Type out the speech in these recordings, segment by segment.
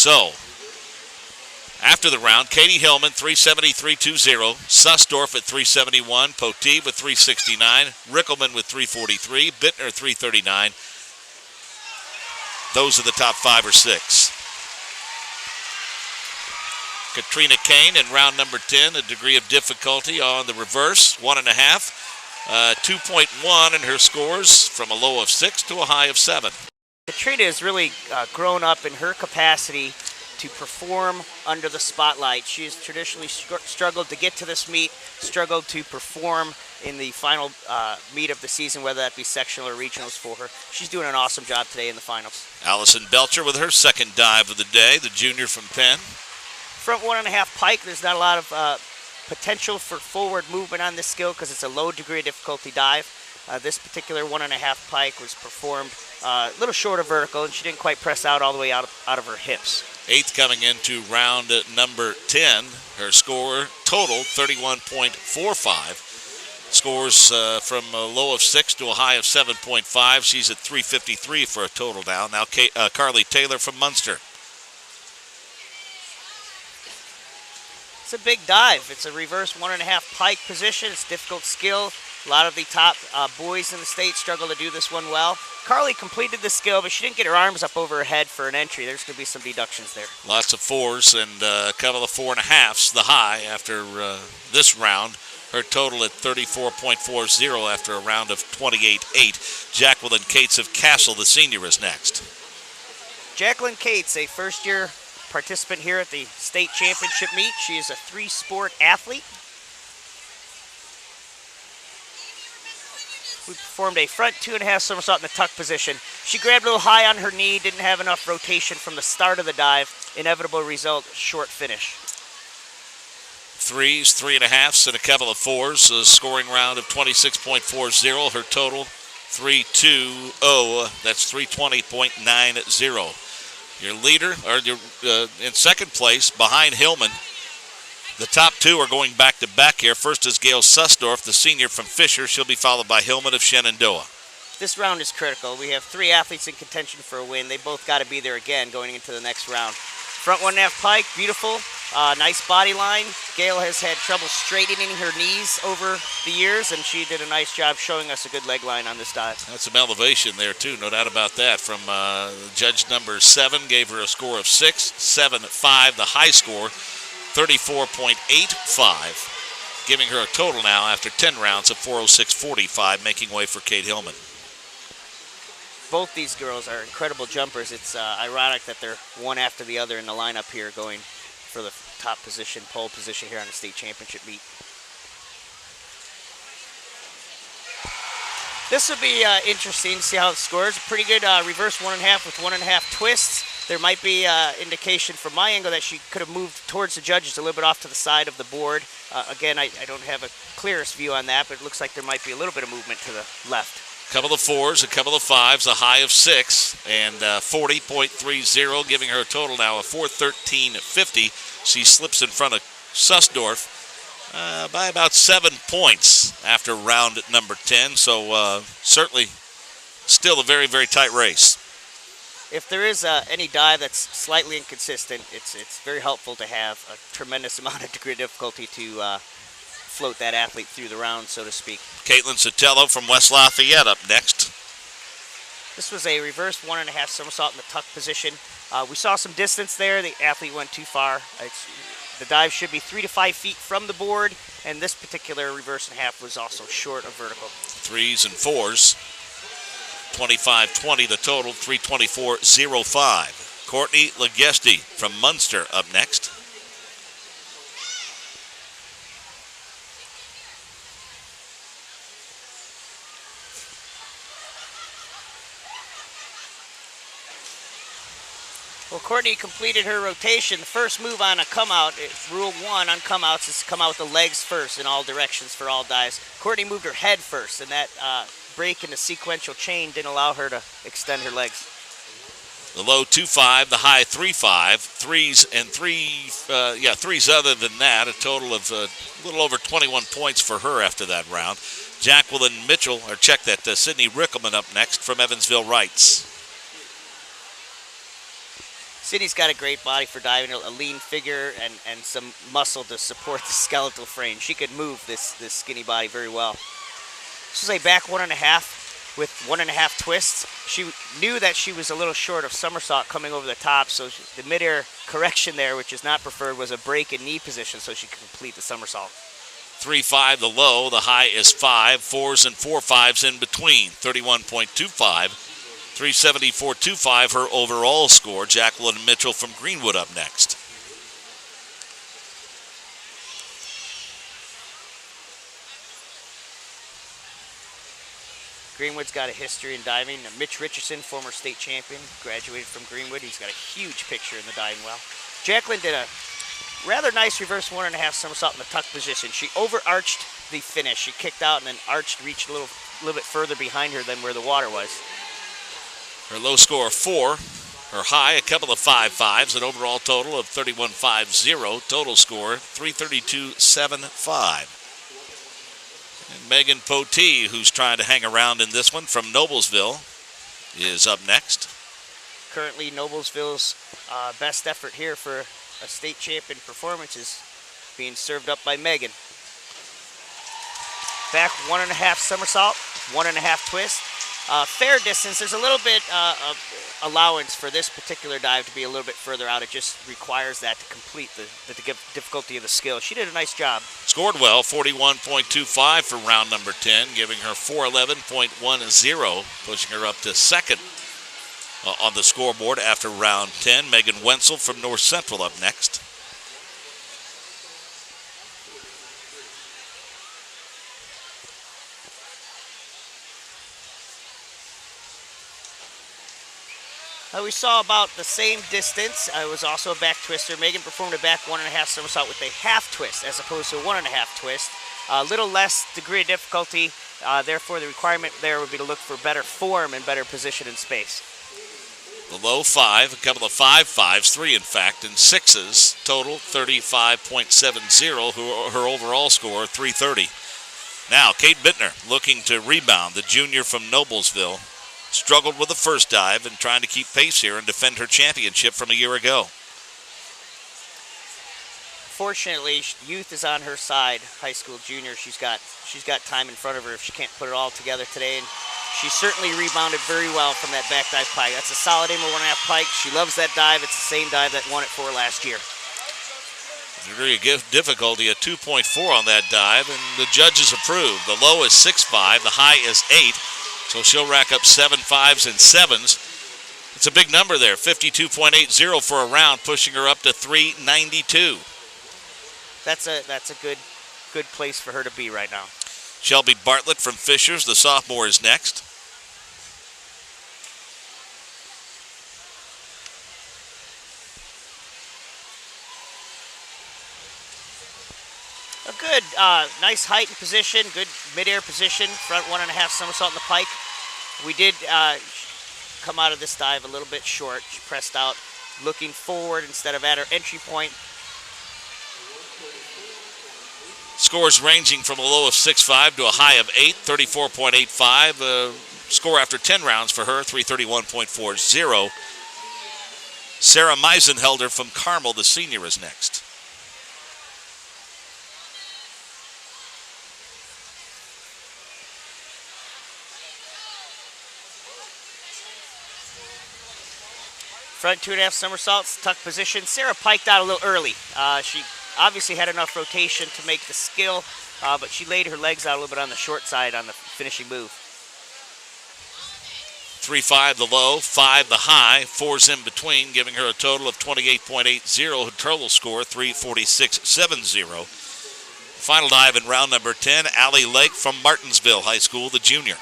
So, after the round, Katie Hillman, 373.20. Sussdorf at 371. Poteet with 369. Rickelman with 343. Bittner, 339. Those are the top 5 or 6. Katrina Kane in round number 10, a degree of difficulty on the reverse, 1.5. 2.1 in her scores from a low of 6 to a high of 7. Katrina has really grown up in her capacity to perform under the spotlight. She has traditionally struggled to get to this meet, struggled to perform in the final meet of the season, whether that be sectional or regionals for her. She's doing an awesome job today in the finals. Allison Belcher with her second dive of the day, the junior from Penn. Front 1.5 pike, there's not a lot of potential for forward movement on this skill because it's a low degree of difficulty dive. This particular 1.5 pike was performed a little short of vertical, and she didn't quite press out all the way out of her hips. 8th coming into round number 10. Her score total 31.45. Scores from a low of 6 to a high of 7.5. She's at 353 for a total now. Now Carly Taylor from Munster. It's a big dive. It's a reverse 1.5 pike position. It's difficult skill. A lot of the top boys in the state struggle to do this one well. Carly completed the skill, but she didn't get her arms up over her head for an entry. There's going to be some deductions there. Lots of 4s and a couple of 4.5s, the high after this round. Her total at 34.40 after a round of 28.8. Jacqueline Cates of Castle, the senior, is next. Jacqueline Cates, a first-year participant here at the state championship meet. She is a 3-sport athlete. We performed a front 2.5 somersault in the tuck position. She grabbed a little high on her knee, didn't have enough rotation from the start of the dive. Inevitable result, short finish. 3s, 3.5s, and a couple of 4s. A scoring round of 26.40. Her total 320. That's 320.90. Your leader, or in second place, behind Hillman. The top 2 are going back-to-back here. First is Gail Sussdorf, the senior from Fisher. She'll be followed by Hillman of Shenandoah. This round is critical. We have 3 athletes in contention for a win. They both got to be there again going into the next round. Front 1.5 pike, beautiful. Nice body line. Gail has had trouble straightening her knees over the years, and she did a nice job showing us a good leg line on this dive. That's some elevation there, too, no doubt about that. From judge number 7, gave her a score of 6, 7, 5, the high score, 34.85, giving her a total now after 10 rounds of 406.45, making way for Kate Hillman. Both these girls are incredible jumpers. It's ironic that they're one after the other in the lineup here going for the top position, pole position here on the state championship meet. This will be interesting to see how it scores. Pretty good reverse 1.5 with 1.5 twists. There might be indication from my angle that she could have moved towards the judges a little bit off to the side of the board. Again, I don't have a clearest view on that, but it looks like there might be a little bit of movement to the left. Couple of 4s, a couple of 5s, a high of 6, and 40.30, giving her a total now of 413.50. She slips in front of Sussdorf by about 7 points after round number 10, so certainly still a very, very tight race. If there is any dive that's slightly inconsistent, it's very helpful to have a tremendous amount of degree of difficulty to float that athlete through the round, so to speak. Caitlin Sotelo from West Lafayette up next. This was a reverse 1.5 somersault in the tuck position. We saw some distance there. The athlete went too far. The dive should be 3 to 5 feet from the board, and this particular reverse and half was also short of vertical. 3s and 4s. 25.20 the total, 324.05. Courtney Legesti from Munster up next. Well, Courtney completed her rotation. The first move on a come out, rule 1 on come outs is to come out with the legs first in all directions for all dives. Courtney moved her head first, and that break in the sequential chain didn't allow her to extend her legs. The low 2.5, the high 3.5, 3s and 3s other than that. A total of a little over 21 points for her after that round. Jacqueline Mitchell, or check that, Sydney Rickelman up next from Evansville Wrights. Sydney's got a great body for diving, a lean figure and some muscle to support the skeletal frame. She could move this skinny body very well. This is a back 1.5 with 1.5 twists. She knew that she was a little short of somersault coming over the top, so the midair correction there, which is not preferred, was a break in knee position so she could complete the somersault. 3.5 the low, the high is 5, 4s and 4.5s in between, 31.25. 374.25 her overall score. Jacqueline Mitchell from Greenwood up next. Greenwood's got a history in diving. Mitch Richardson, former state champion, graduated from Greenwood. He's got a huge picture in the diving well. Jacqueline did a rather nice reverse 1.5 somersault in the tuck position. She overarched the finish. She kicked out and then arched, reached a little bit further behind her than where the water was. Her low score of 4. Her high, a couple of 5.5s, an overall total of 31.50. Total score, 332.75. And Megan Potee, who's trying to hang around in this one from Noblesville, is up next. Currently, Noblesville's best effort here for a state champion performance is being served up by Megan. Back 1.5 somersault, 1.5 twist. Fair distance, there's a little bit of allowance for this particular dive to be a little bit further out. It just requires that to complete the difficulty of the skill. She did a nice job. Scored well, 41.25 for round number 10, giving her 411.10, pushing her up to second on the scoreboard after round 10. Megan Wenzel from North Central up next. We saw about the same distance. It was also a back twister. Megan performed a back 1.5 somersault with a half twist as opposed to a 1.5 twist. A little less degree of difficulty. Therefore, the requirement there would be to look for better form and better position in space. The low 5, a couple of 5.5s, 3 in fact, and 6s. Total 35.70. Her overall score 330. Now, Kate Bittner looking to rebound. The junior from Noblesville struggled with the first dive and trying to keep pace here and defend her championship from a year ago. Fortunately, youth is on her side. High school junior, she's got time in front of her if she can't put it all together today. And she certainly rebounded very well from that back dive pike. That's a solid aim of 1.5 pike. She loves that dive. It's the same dive that won it for her last year. Degree of difficulty, a 2.4 on that dive, and the judges approve. The low is 6.5, the high is 8. So she'll rack up 7.5s and 7s. It's a big number there, 52.80 for a round, pushing her up to 392. That's a good place for her to be right now. Shelby Bartlett from Fishers, the sophomore, is next. A good, nice height and position, good midair position, front 1.5 somersault in the pike. We did come out of this dive a little bit short. She pressed out looking forward instead of at her entry point. Scores ranging from a low of 6.5 to a high of 8, 34.85. Score after 10 rounds for her, 331.40. Sarah Meisenhelder from Carmel, the senior, is next. Front 2.5 somersaults, tuck position. Sarah piked out a little early. She obviously had enough rotation to make the skill, but she laid her legs out a little bit on the short side on the finishing move. 3.5 the low, 5 the high, 4s in between, giving her a total of 28.80. Her total score 346.70. Final dive in round number 10, Allie Lake from Martinsville High School, the junior.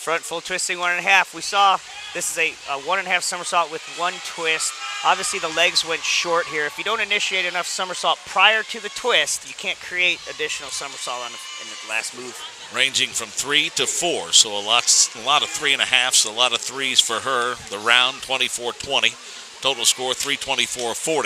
Front full twisting 1.5. We saw this is a 1.5 somersault with 1 twist. Obviously the legs went short here. If you don't initiate enough somersault prior to the twist, you can't create additional somersault in the last move. Ranging from 3 to 4, so a lot of 3.5s, a lot of 3s for her. The round 24-20. Total score 324.40.